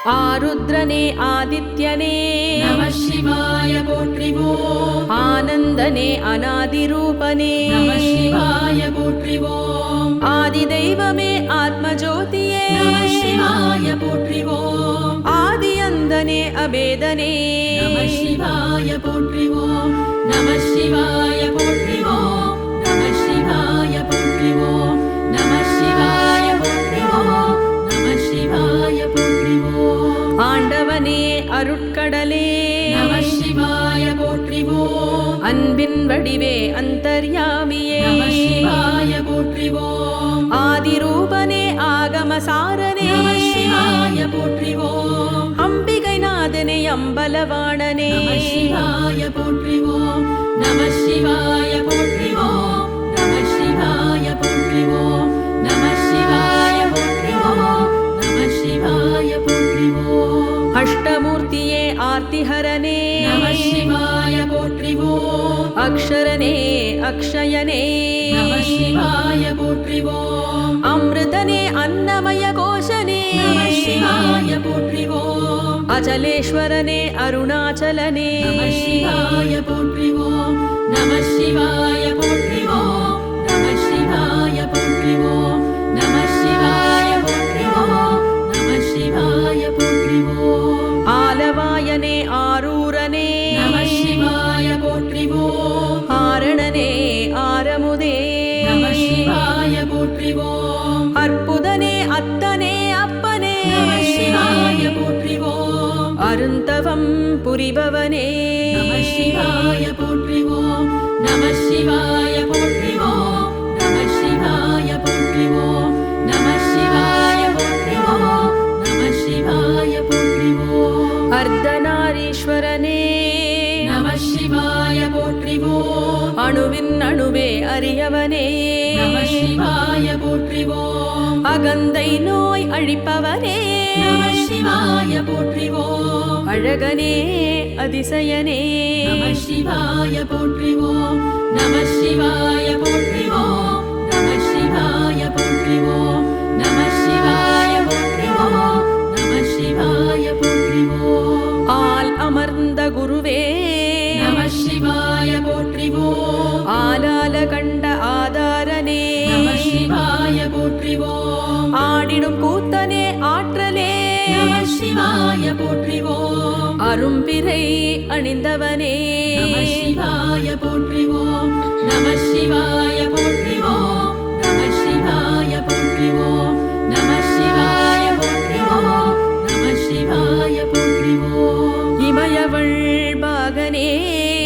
ஆருத்ரனே ஆதித்யனே நமः சிவாய போற்றிவோம். ஆனந்தனே அநாதிரூபனே நமः சிவாய போற்றிவோம். ஆதி தெய்வமே ஆத்மஜோதியே நமः சிவாய போற்றிவோம். ஆதி அந்தனே அபேதனே நமः சிவாய போற்றிவோம். நமः சிவாய போற்றிவோம். நமः சிவாய போற்றிவோம். நமः சிவாய போற்றிவோம். நமः சிவாய போற்றிவோம். ஆண்டவனே அருட்கடலே நமः சிவாய போற்றிவோம். அன்பின் வடிவே அந்தர்யாமியே நமः சிவாய போற்றிவோம். ஆதிரூபனே ஆகமசாரனே நமः சிவாய போற்றிவோம். அம்பிகைநாதனே அம்பலவாணனே நமः சிவாய போற்றிவோம். நமः சிவாய போற்றிவோம். நமः சிவாய போற்றிவோம். நமः சிவாய போற்றிவோம். நமः சிவாய போற்றிவோம். அஷ்டமூர்த்தியே ஆர்த்திஹரனே நமः சிவாய போற்றிவோம். அக்ஷரனே அக்ஷயனே நமः சிவாய போற்றிவோம். அமிர்தனே அன்னமய கோஷனே நமः சிவாய போற்றிவோம். அச்சலேஸ்வரனே அருணாச்சலனே நமः சிவாய போற்றிவோம். நமः சிவாய போற்றிவோம். நமः சிவாய போற்றிவோம். நமः சிவாய போற்றிவோம். நமः சிவாய போற்றிவோம். ஆலவாயனே ஆரூரனே நமः சிவாய போற்றிவோம். ஆரணனே ஆரமுதே நமः சிவாய போற்றிவோம். அற்புதனே அத்தனே அப்பனே நமः சிவாய போற்றிவோம். அருந்தவம் புரிபவனே நமः சிவாய போற்றிவோம். நமः சிவாய போற்றிவோம். நமः சிவாய போற்றிவோம். நமः சிவாய போற்றிவோம். நமः சிவாய போற்றிவோம். அர்த்தநாரீஸ்வரனே நமः சிவாய போற்றிவோம். அணுவின் அணுவே அறியவனே நமः சிவாய போற்றிவோம். அகந்தை நோய் அழிப்பவனே நமः சிவாய போற்றிவோம். அழகனே அதிசயனே நமः சிவாய போற்றிவோம். நமः சிவாய போற்றிவோம். நமः சிவாய போற்றிவோம். நமः சிவாய போற்றிவோம். நமः சிவாய போற்றிவோம். ஆல் அமர்ந்த குருவே நமः சிவாய போற்றிவோம். ஆலால கண்ட ஆதாரனே நமः சிவாய போற்றிவோம். ஆடிடும் கூத்தனே ஆற்றலே நமः சிவாய போற்றிவோம். அரும்பிறை அணிந்தவனே நமः சிவாய போற்றிவோம். நமः சிவாய போற்றிவோம். நமः சிவாய போற்றிவோம். நமः சிவாய போற்றிவோம். நமः சிவாய போற்றிவோம். இமயவள் பாகனே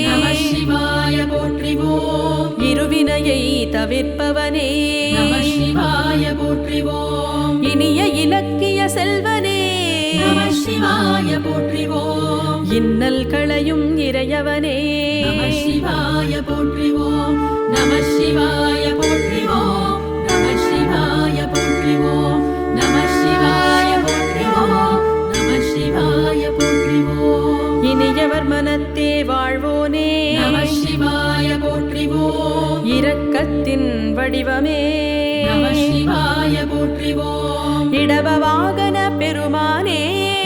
நமः சிவாய போற்றிவோம். இருவினையை தவிர்ப்பவனே நமः சிவாய போற்றிவோம். இனிய இலக்கிய செல்வனே நமः சிவாய போற்றிவோம். இன்னல் களையும் இறையவனே நமः சிவாய போற்றிவோம். நமः சிவாய போற்றிவோம். நமः சிவாய போற்றிவோம். நமः சிவாய போற்றிவோம். நமः சிவாய போற்றிவோம். இனியவர் மனத்தே வாழ்வோனே நமः சிவாய போற்றிவோம். இரக்கத்தின் வடிவமே நமः சிவாய போற்றிவோம். இடப வாகன பெருமானே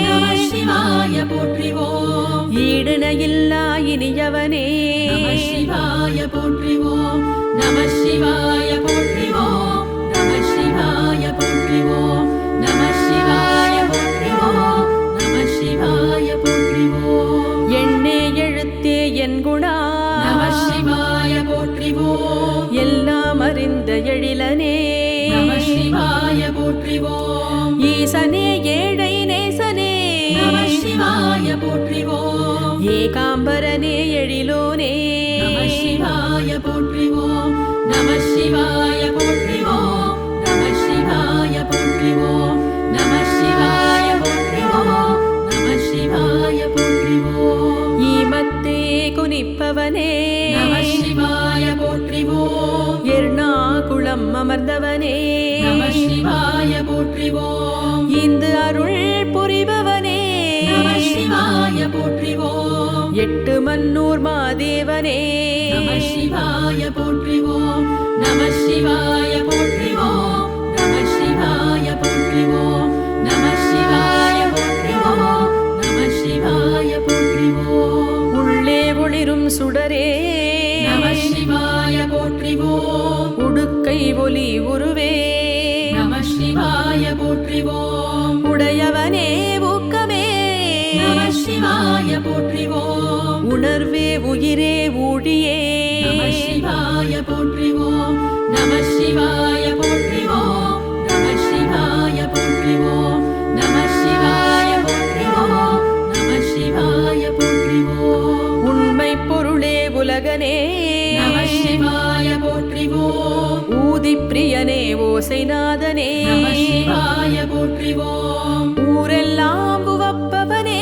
நமः சிவாய போற்றிவோம். ஈடுணையில்லா இனியவனே நமः சிவாய போற்றிவோம். நமः சிவாய போற்றிவோம். நமः சிவாய போற்றிவோம். நமः சிவாய போற்றிவோம். நமः சிவாய போற்றிவோம். எண்ணே எழுத்தே என் குணா நமः சிவாய போற்றிவோம். எல்லாம் அறிந்த எழிலனே நமः சிவாய போற்றிவோம். ஈசனே ஏழை நேசனே நமः சிவாய போற்றிவோம். ஏகாம்பரனே எழிலோனே நமः சிவாய போற்றிவோம். நமः சிவாய போற்றிவோம். நமः சிவாய போற்றிவோம். நமः சிவாய போற்றிவோம். நமः சிவாய போற்றிவோம். ஈமத்தே குனிப்பவனே நமः சிவாய போற்றிவோம். எர்ணாகுளம் அமர்ந்தவனே நமः சிவாய போற்றிவோம். இந்து அருள் புரிபவனே நமः சிவாய போற்றிவோம். எட்டு மன்னூர் மாதேவனே நமः சிவாய போற்றிவோம். நமः சிவாய போற்றிவோம். நமः சிவாய போற்றிவோம். நமः சிவாய போற்றிவோம். போற்றிவோம் உடையவனே ஊக்கமே நம சிவாய போற்றிவோம் உணர்வே உயிரே ஊழியே நம சிவாய போற்றிவோம் நம சிவாய போற்றிவோம் நம சிவாய போற்றிவோம் நம சிவாய போற்றிவோம் நம சிவாய போற்றிவோம் உண்மை பொருளே உலகனே நம சிவாய போற்றிவோம் ஊதி பிரியனே ஓசைநாதனே நம சிவாய போற்றிவோம் ஊரெல்லாம் உவப்பவனே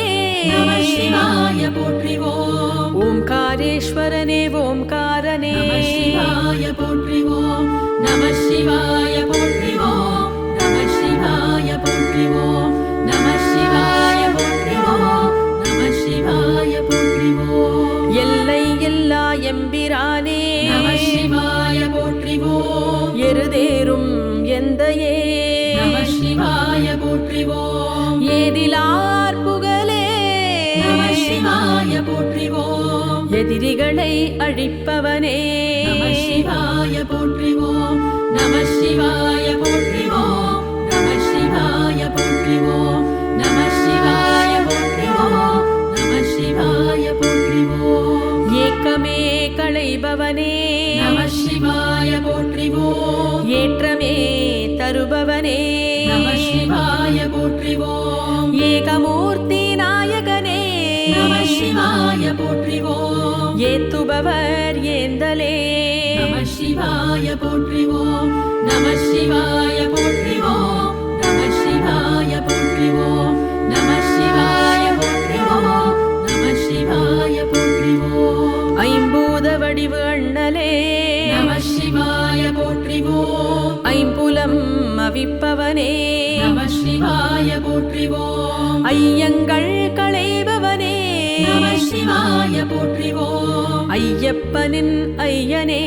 நம சிவாய போற்றிவோம் ஓம்காரேஸ்வரனே ஓம்காரனே நம சிவாய போற்றிவோம் நம சிவாய போற்றிவோம் நம சிவாய போற்றிவோம் நம சிவாய போற்றிவோம் நம சிவாய போற்றிவோம் எல்லை எல்லா எம்பிரானே நம சிவாய போற்றிவோம் எருதேறும் எந்தையே நம சிவாய போற்றிவோம் ஏதிலார் புகழே நம சிவாய போற்றிவோம் எதிரிகளை அழிப்பவனே நம சிவாய போற்றிவோம் நம சிவாய போற்றிவோம் நம சிவாய போற்றிவோம் நம சிவாய போற்றிவோம் நம சிவாய போற்றிவோம் ஏக்கமே களைபவனே நம சிவாய போற்றிவோம் ஏற்றமே தருபவனே நம சிவாய போற்றிவோம் ஏகமூர்த்தி நாயகனே நம சிவாய போற்றிவோம் ஏத்துபவர் ஏந்தலே நம சிவாய போற்றிவோம் நம சிவாய போற்றிவோம் நம சிவாய போற்றிவோம் நம சிவாய போற்றிவோம் நம சிவாய போற்றிவோம் ஐம்பூத வடிவு அண்ணலே நம சிவாய போற்றிவோம் ஐம்புலம் அவிப்பவனே நம சிவாய போற்றிவோம் ஐயங்கள் களைபவனே நம சிவாய போற்றிவோம் ஐயப்பனின் ஐயனே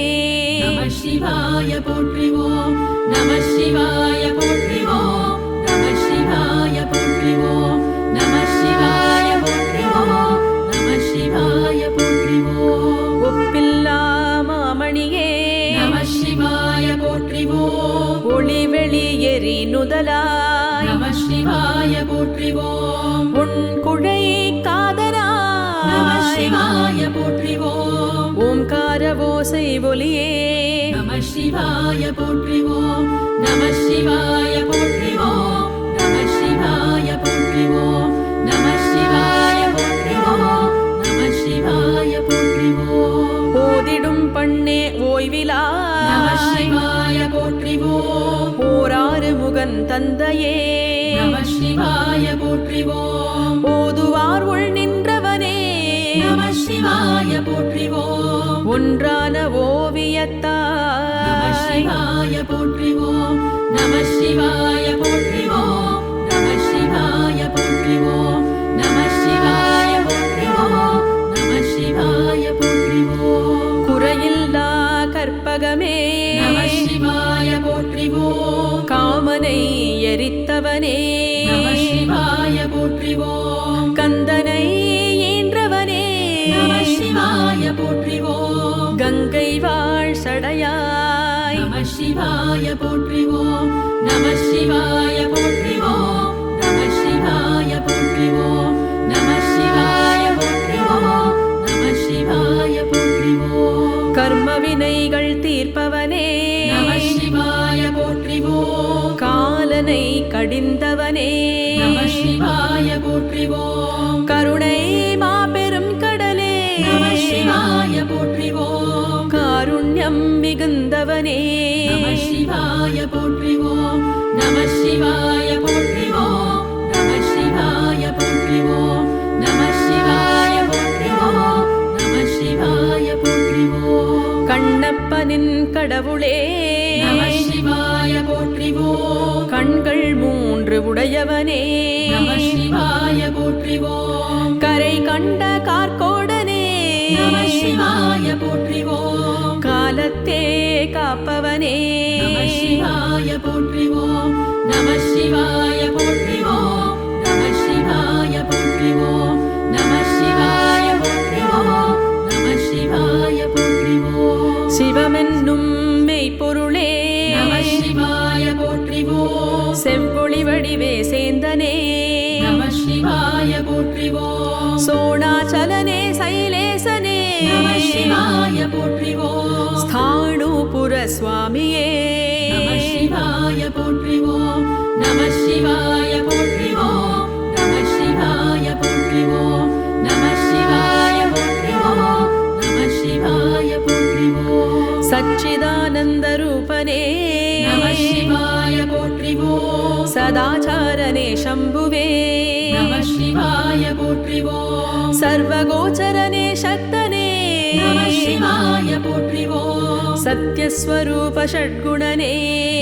நம சிவாய போற்றிவோம் நம சிவாய போற்றிவோம் நம சிவாய போற்றிவோம் நம சிவாய போற்றிவோம் நம சிவாய போற்றிவோம் ஒப்பில்லா மாமணியே நம சிவாய போற்றிவோம் ஒளி வெளி எரி நுதலாய் நம சிவாய போற்றிவோம் உன் குழை நம காதராய் சிவாய போற்றிவோம் ஓம்கார ஓசை ஒலியே நம சிவாய போற்றிவோம் நம சிவாய போற்றிவோம் நம சிவாய போற்றிவோம் நம சிவாய போற்றிவோம் நம சிவாய போற்றிவோம் ஓதிடும் பண்ணே ஓய்விலா நம சிவாய போற்றிவோம் ஓராறு முகன் தந்தையே நம சிவாய போற்றிவோம் ஓதுவார் உள் நின்றவனே நம சிவாய போற்றிவோம் ஒன்றான நம ஓவியத்தாய் சிவாய போற்றிவோம் நம சிவாய போற்றிவோம் நம சிவாய போற்றிவோம் நம சிவாய போற்றிவோம் நம சிவாய போற்றிவோம் குறையில்லா கற்பகமே நம சிவாய போற்றிவோம் காமனை எரித்தவனே நம சிவாய போற்றிவோம் கந்தனை ஈன்றவனே நம சிவாய போற்றிவோம் கங்கை வாழ் சடையாய் நம சிவாய போற்றிவோம் நம சிவாய போற்றிவோம் நம சிவாய போற்றிவோம் நம சிவாய போற்றிவோம் நம சிவாய போற்றிவோம் கர்ம வினைகள் தீர்ப்பவனே நம சிவாய போற்றிவோம் காலனை கடிந்தவனே நம சிவாய போற்றிவோம் கருணை மாபெரும் கடலே நம சிவாய போற்றிவோம் காருண்யம் மிகுந்தவனே நம சிவாய போற்றிவோம் நம சிவாய போற்றிவோம் நம சிவாய போற்றிவோம் நம சிவாய போற்றிவோம் நம சிவாய போற்றிவோம் கண்ணப்பனின் கடவுளே நம சிவாய போற்றிவோம் கண்கள் மூன்று உடையவனே நம சிவாய போற்றிவோம் கரை கண்ட கார்கோடனே நம சிவாய போற்றிவோம் காலத்தே காப்பவனே நம சிவாய போற்றிவோம் நம சிவாய போற்றிவோம் நம சிவாய போற்றிவோம் நம சிவாய போற்றிவோம் நம சிவாய போற்றிவோம் சிவமென்னும் மெய்ப்பொருளே நம சிவாய போற்றிவோம் செவ்வொளி வடிவே சேந்தனே நம சிவாய போற்றிவோம் சோணாச்சலனே சைலேசனே நம சிவாய போற்றிவோம் ஸ்தாணூபுர சுவாமியே நம சிவாய போற்றிவோம் நம சிவாய போற்றிவோம் நம சிவாய போற்றிவோம் நம சிவாய போற்றிவோம் நம சிவாய போற்றிவோம் சச்சிதானந்த ரூபனே நம சிவாய போற்றிவோம் சதாச்சாரனே சம்புவே நம சிவாய போற்றிவோம் சர்வகோச்சரனே சக்தனே நம சிவாய போற்றிவோம் சத்யஸ்வரூப ஷட்குணனே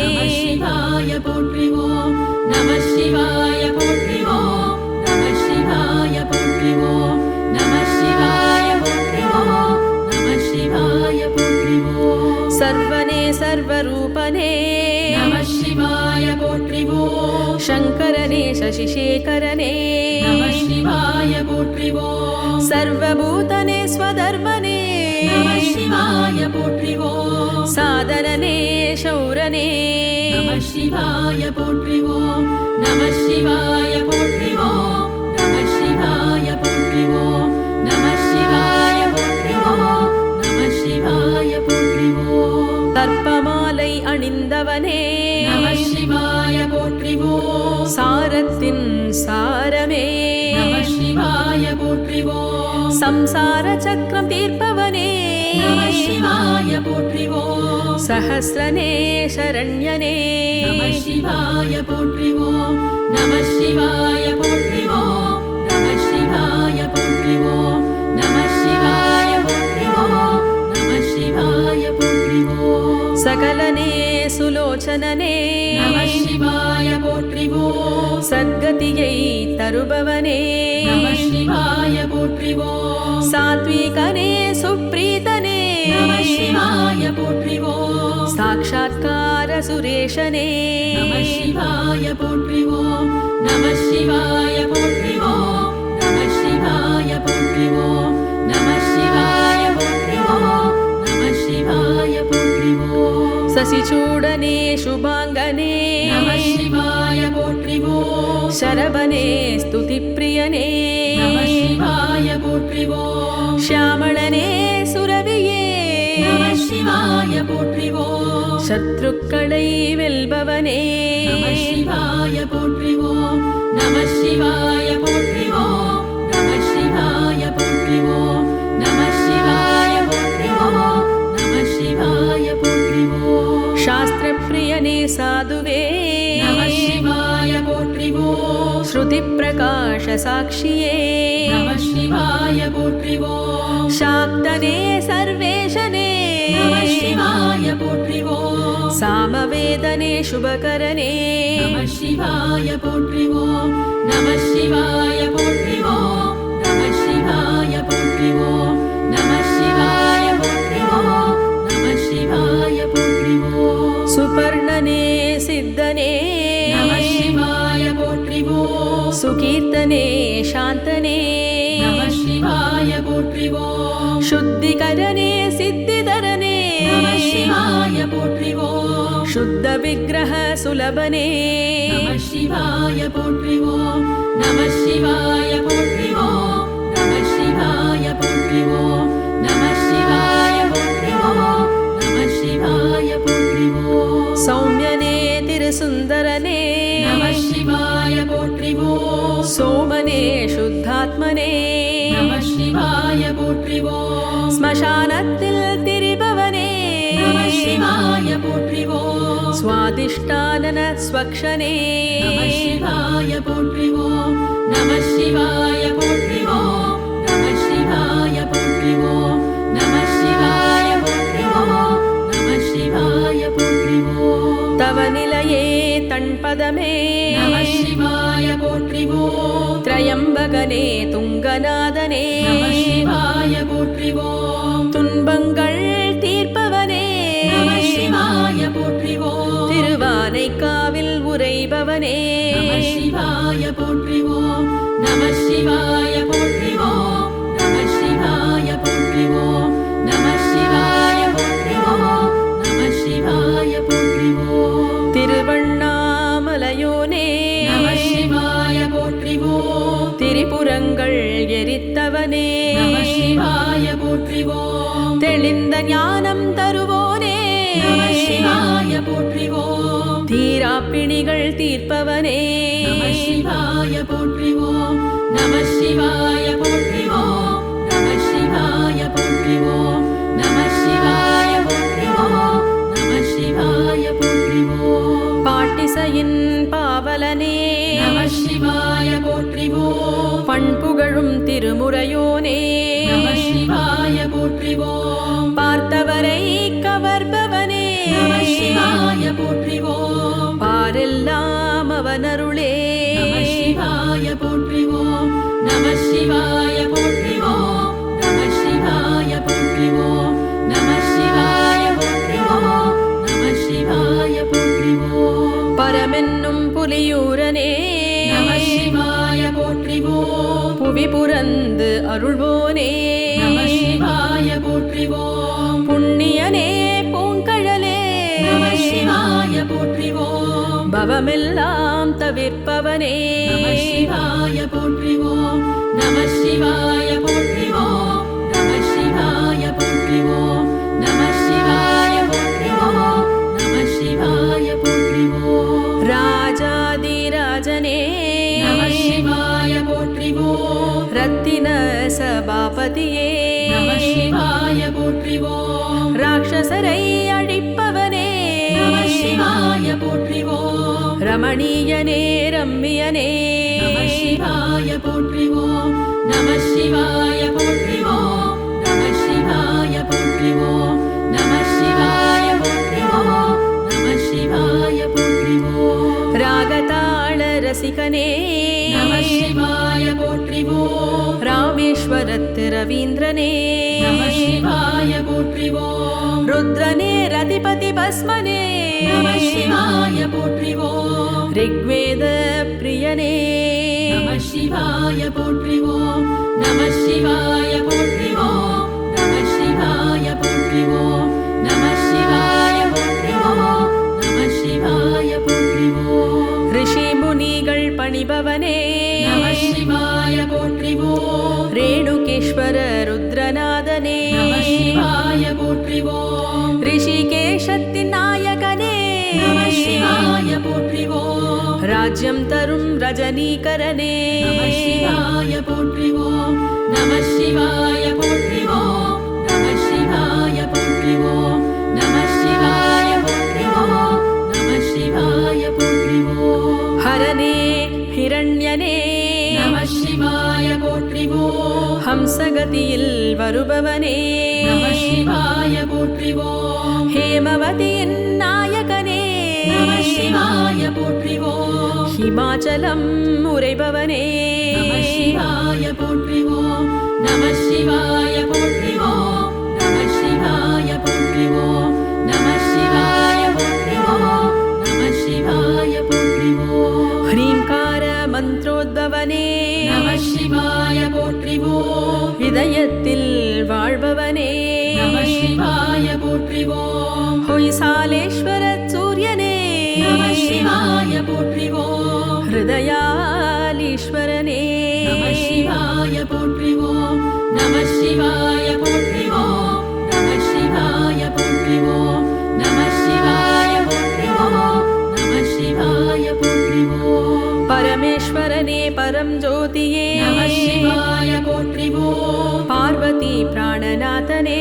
நம சிவாய போற்றிவோம் நம சிவாய போற்றிவோம் நம சிவாய போற்றிவோம் நம சிவாய போற்றிவோம் நம சிவாய போற்றிவோம் சர்வனே சர்வரூபனே நம சிவாய போற்றிவோம் சங்கரனே சசிசேகரனே நம சிவாய போற்றிவோம் சர்வபூதனே ஸ்வதர்மனே நம சிவாய போற்றிவோம் சாதனனே சௌரனே நம சிவாய போற்றிவோம் நம சிவாய போற்றிவோம் நம சிவாய போற்றிவோம் நம சிவாய போற்றிவோம் நம சிவாய போற்றிவோம் கற்பமாலை அணிந்தவனே நம சிவாய போற்றிவோம் சாரத்தின் சாரமே நம சிவாய போற்றிவோம் சம்சார சக்கரம் தீர்ப்பவனே நம சிவாய போற்றிவோம் சஹஸ்ரனே சரண்யனே நம சிவாய போற்றிவோம் நம சிவாய போற்றிவோம் நம சிவாய போற்றிவோம் நம சிவாய போற்றிவோம் நம சிவாய போற்றிவோம் சகலனே சுலோச்சனனே நம சிவாய போற்றிவோம் சத்கதியை தருபவனே நம சிவாய போற்றிவோம் சாத்விகனே சுப்ரீதனே நம சிவாய போற்றிவோம் சாட்சாத்கார சுரேஷனே நம சிவாய போற்றிவோம் நம சிவாய போற்றிவோம் நம சிவாய போற்றிவோம் நம சிவாய போற்றிவோம் நம சிவாய போற்றிவோம் சசிச்சூடனே சுபாங்கனே நம சிவாய போற்றிவோம் சரபனே ஸ்துதிப்பிரியனே நம சிவாய போற்றிவோம் ஷியாமளனே சுரவியே நம சிவாய போற்றிவோம் சத்ருக்களை வெல்பவனே நம சிவாய போற்றிவோம் நம சிவாய போற்றிவோம் நம சிவாய போற்றிவோம் நம சிவாய போற்றிவோம் நம சிவாய போற்றிவோம் சாஸ்திரப்பிரியனே சாதுவே நம சிவாய போற்றிவோம் ஸ்ருதி பிரகாஷ சாட்சியே நம சிவாய போற்றிவோம் சாக்தனே சர்வேஷனே நம சிவாய போற்றிவோம் சாமவேதனே சுபகரனே நம சிவாய போற்றிவோம் நம சிவாய போற்றிவோம் நம சிவாய போற்றிவோம் நம சிவாய போற்றிவோம் நம சிவாய போற்றிவோம் சுபர்ணனே சித்தனே நம சிவாய போற்றிவோம் சுகீர்த்தனே சாந்தனே நம சிவாய போற்றிவோம் शुद्धिकरणे सिद्धिधरणे நம சிவாய போற்றிவோம் शुद्ध विग्रह सुलभने நம சிவாய போற்றிவோம் நம சிவாய போற்றிவோம் நம சிவாய போற்றிவோம் நம சிவாய போற்றிவோம் நம சிவாய போற்றிவோம் सौम्यने तिरुसुन्दरने நம சிவாய போற்றிவோம் सोमने शुद्धात्मने நம சிவாய போற்றிவோம் श्मशानத்தில் திரிபவனே நம சிவாய போற்றிவோம் स्वादिष्टानन स्वक्षने நம சிவாய போற்றிவோம் நம சிவாய போற்றிவோம் நம சிவாய போற்றிவோம் நம சிவாய போற்றிவோம் நம சிவாய போற்றிவோம் तव निलये तण्पदमे நம சிவாய போற்றிவோம் त्रयम्बकने तुङ्गनादने நம சிவாய போற்றிவோம் துன்பங்கள் தீர்ப்பவனே நம சிவாய போற்றிவோம் திருவானைக்காவில் உறைபவனே நம சிவாய போற்றிவோம் நம சிவாய போற்றிவோம் நம சிவாய போற்றிவோம் நம சிவாய போற்றிவோம் நம சிவாய போற்றிவோம் திருவண்ணாமலையோ தெளிந்த ஞானம் தருவோனே நம சிவாய போற்றிவோம் தீராப்பிணிகள் தீர்ப்பவனே நம சிவாய போற்றிவோம் நம சிவாய போற்றிவோம் நம சிவாய போற்றிவோம் நம சிவாய போற்றிவோம் நம சிவாய போற்றிவோம் பாட்டிசையின் பாவலனே நம சிவாய போற்றிவோம் பண்புகழும் திருமுறையோனே நம சிவாய போற்றிவோம் பார்த்தவரை கவர்பவனே நம சிவாய போற்றிவோம் பாரெல்லாம் அவனருளே நம சிவாய போற்றிவோம் நம சிவாய போற்றிவோம் நம சிவாய போற்றிவோம் நம சிவாய போற்றிவோம் நம சிவாய போற்றிவோம் பரமென்னும் புலியூரனே நம சிவாய போற்றிவோம் புவி புரந்து அருள்வோனே நம சிவாய போற்றிவோம் புண்ணியனே பூங்கழலே நம சிவாய போற்றிவோம் பவமெல்லாம் தவிர்ப்பவனே நம சிவாய போற்றிவோம் நம சிவாய போற்றிவோம் நம சிவாய போற்றிவோம் நம சிவாய போற்றிவோம் நம சிவாய போற்றிவோம் ராஜாதிராஜனே நம சிவாய போற்றிவோம் ரத்தின சபாபதியே நம சிவாய போற்றிவோம் ராட்சசரை அழிப்பவனே நம சிவாய போற்றிவோம் ரமணீயனே ரம்மியனே நம சிவாய போற்றிவோம் நம சிவாய போற்றிவோம் நம சிவாய போற்றிவோம் நம சிவாய போற்றிவோம் நம சிவாய போற்றிவோம் ராகதாள ரசிகனே நம சிவாய போற்றிவோம் ராமேஸ்வரத்து ரவீந்திரனே நம சிவாய போற்றிவோம் ருத்ரனே ரதிபதி பஸ்மனே நம சிவாய போற்றிவோம் ரிக்வேத பிரியனே நம சிவாய போற்றிவோம் நம சிவாய போற்றிவோம் நம சிவாய போற்றிவோம் நம சிவாய போற்றிவோம் நம சிவாய போற்றிவோம் ரிஷி முனிகள் பணிபவனே நம சிவாய போற்றிவோம் ரேணுகேஸ்வர ருத்ரநாதனே நம சிவாய போற்றிவோம் ரிஷிகேஷத்தின் நாயகனே நம சிவாய போற்றிவோம் ராஜ்யம் தரும் ரஜனீகரனே நம சிவாய போற்றிவோம் நம சிவாய போற்றிவோம் நம சிவாய போற்றிவோம் நம சிவாய போற்றிவோம் நம சிவாய போற்றிவோம் ஹரனே ஹிரண்யனே நம சிவாய போற்றிவோம் ஹம்சகதியில் வருபவனே நம சிவாய போற்றிவோம் ஹேமவதியின் நாயகனே நம சிவாய போற்றிவோம் ஹிமாச்சலம் உரைபவனே நம சிவாய போற்றிவோம் நம சிவாய போற்றிவோம் நம சிவாய போற்றிவோம் நம சிவாய போற்றிவோம் நம சிவாய போற்றிவோம் ஹ்ரீங்கார மந்திரோத்பவனே நம சிவாய போற்றிவோம் இதயத்தில் வாழ்பவனே நம சிவாய போற்றிவோம் ஹொய்சாலேஸ்வர சூரியனே நம சிவாய போற்றிவோம் ஹிருதயாலீஸ்வரனே நம சிவாய போற்றிவோம் நம சிவாய போற்றிவோம் நம சிவாய போற்றிவோம் நம சிவாய போற்றிவோம் நம சிவாய போற்றிவோம் பரமேஸ்வரனே பரம் ஜோதியே நம சிவாய போற்றிவோம் பார்வதி பிராணநாதனே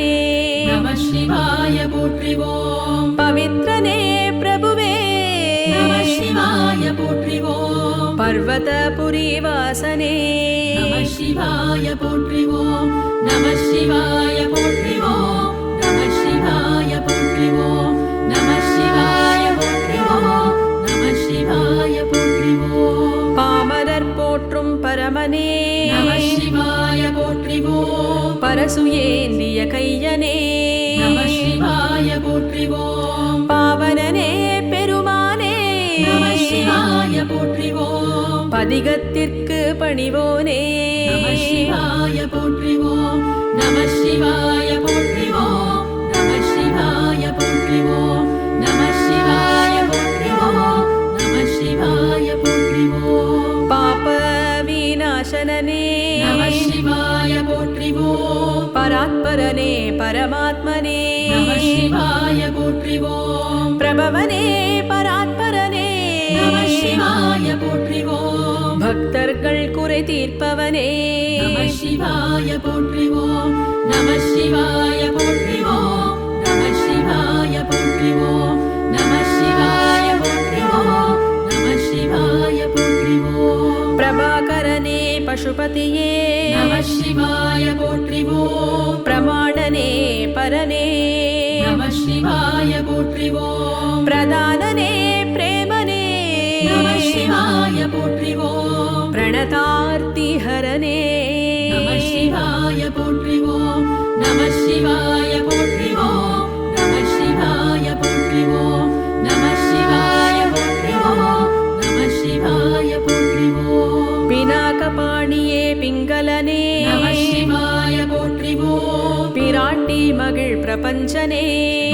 நம சிவாய போற்றிவோம் பவித்ரனே பிரபுவே நம சிவாய போற்றிவோம் பர்வதபுரி வாசனே நம சிவாய போற்றிவோம் நம சிவாய போற்றிவோம் நம சிவாய போற்றிவோம் நம சிவாய போற்றிவோம் நம சிவாய போற்றிவோம் பாமரர் போற்றும் பரமனே நம சிவாய போற்றிவோம் பரசுயேந்திய கையனே நம சிவாய போற்றிவோம் பாவனனே பெருமானே நம சிவாய போற்றிவோம் பதிகத்திற்கு பணிவோனே நம சிவாய போற்றிவோம் நம சிவாய போற்றிவோம் நம சிவாய போற்றிவோம் நம சிவாய போற்றிவோம் நம சிவாய போற்றிவோம் பாப விநாசனனே நம சிவாய போற்றிவோம் பரா பராத்பரனே பரமாத்மனே நம சிவாய போற்றிவோம் பிரபவனே பராத்பரனே நம சிவாய போற்றிவோம் பக்தர்கள் குறை தீர்ப்பவனே நம சிவாய போற்றிவோம் நம சிவாய போற்றிவோம் நம சிவாய போற்றிவோம் நம சிவாய போற்றிவோம் நம சிவாய போற்றிவோம் பிரபாகரனே பசுபதியே நம சிவாய போற்றிவோம் பிரமாணனே பரனே நம சிவாய போற்றிவோம் பிரதானனே பிரேமனே நம சிவாய போற்றிவோம் பிரணதார்த்தி ஹரனே நம சிவாய போற்றிவோம் நம சிவாய போற்றிவோம் நம சிவாய போற்றிவோம் நம சிவாய போற்றிவோம் நம சிவாய போற்றிவோம் பினாகபாணியே பிங்களனே நம சிவாய போற்றிவோம் பிராட்டி மகிழ் பிரபஞ்சனே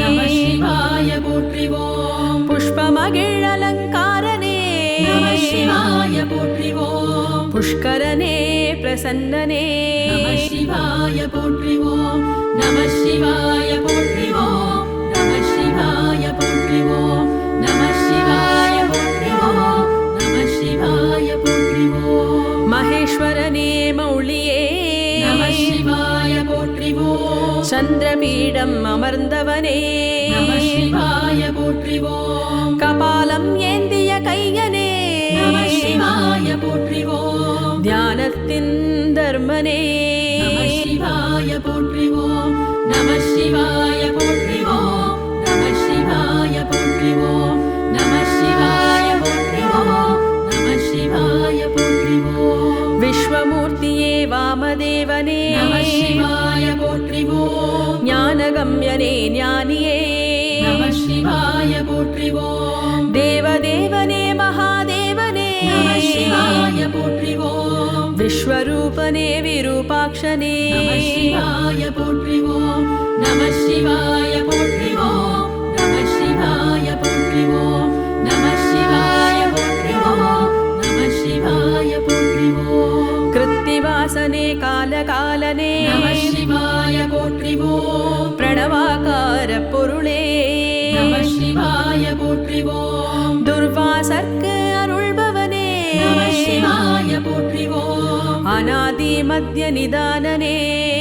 நம சிவாய போற்றிவோம் புஷ்பமகிழ் அலங்காரனே நம சிவாய போற்றிவோம் புஷ்கரனே பிரசன்னனே நம சிவாய போற்றிவோம் நம சிவாய போற்றிவோம் நம சிவாய போற்றிவோம் நம சிவாய போற்றிவோம் நம சிவாய போற்றிவோம் மகேஸ்வரனே மௌளியே நம சிவாய போற்றிவோம் சந்திரபீடம் அமர்ந்தவனே நம சிவாய போற்றிவோம் கபாலம் ஏந்திய கையனே நம சிவாய போற்றிவோம் தியானத்தின் தர்மனே நம சிவாய போற்றிவோம் நம சிவாய போற்றிவோம் நம சிவாய போற்றிவோம் நம சிவாய போற்றிவோம் நம சிவாய போற்றிவோம் விஸ்வமூர்த்தியே வாமதேவனே நம சிவாய போற்றிவோம் ஞானகம்யனே ஞானியே நம சிவாய போற்றிவோம் தேவதேவனே மகாதேவனே நம சிவாய போற்றிவோம் விஸ்வரூபனே விரூபாக்ஷனே நம சிவாய போற்றிவோம் நம சிவாய போற்றிவோம் நம சிவாய போற்றிவோம் நம சிவாய போற்றிவோம் நம சிவாய போற்றிவோம் கிருத்திவாசனே காலகாலனே நம சிவாய போற்றிவோம் பிரணவாகார பொருளே நம சிவாய போற்றிவோம் துர்வாசர்க்கு அருள்பவனே நம சிவாய போற்றிவோம் அநாதி மத்திய நிதானனே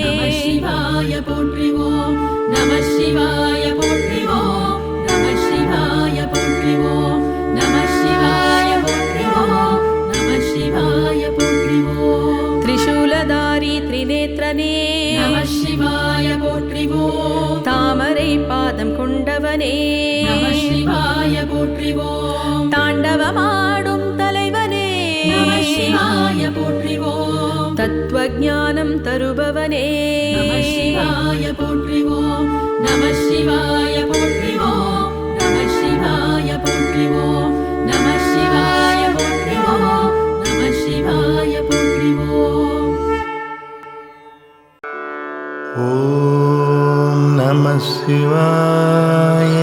நம சிவாய போற்றிவோம் நம சிவாய போற்றிவோம் நம சிவாய போற்றிவோம் நம சிவாய போற்றிவோம் நம சிவாய போற்றிவோம் திரிசூலதாரி திரிநேத்ரனே நம சிவாய போற்றிவோம் தாமரை பாதம் கொண்டவனே நம சிவாய போற்றிவோம் தாண்டவமாடும் தலைவனே நம சிவாய போற்றிவோம் தத்துவஞானம் தருபவனே நம சிவாய போற்றிவோம் நம சிவாய போற்றிவோம் நம சிவாய போற்றிவோம் நம சிவாய போற்றிவோம் நம சிவாய போற்றிவோம் ஓம் நம சிவாய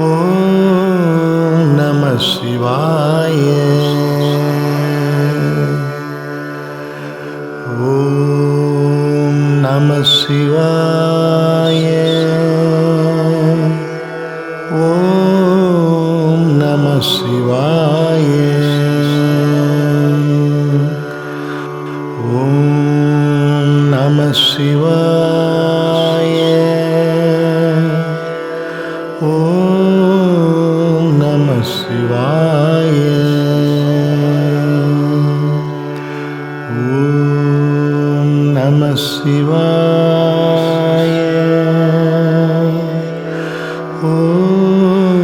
ஓம் நம சிவாய ஓம் நம சிவாய ஓம் நம சிவாய ஓம் நம சிவாய ஓம் நம சிவாய ஓம் நம சிவாய ஓம்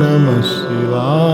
நம சிவாய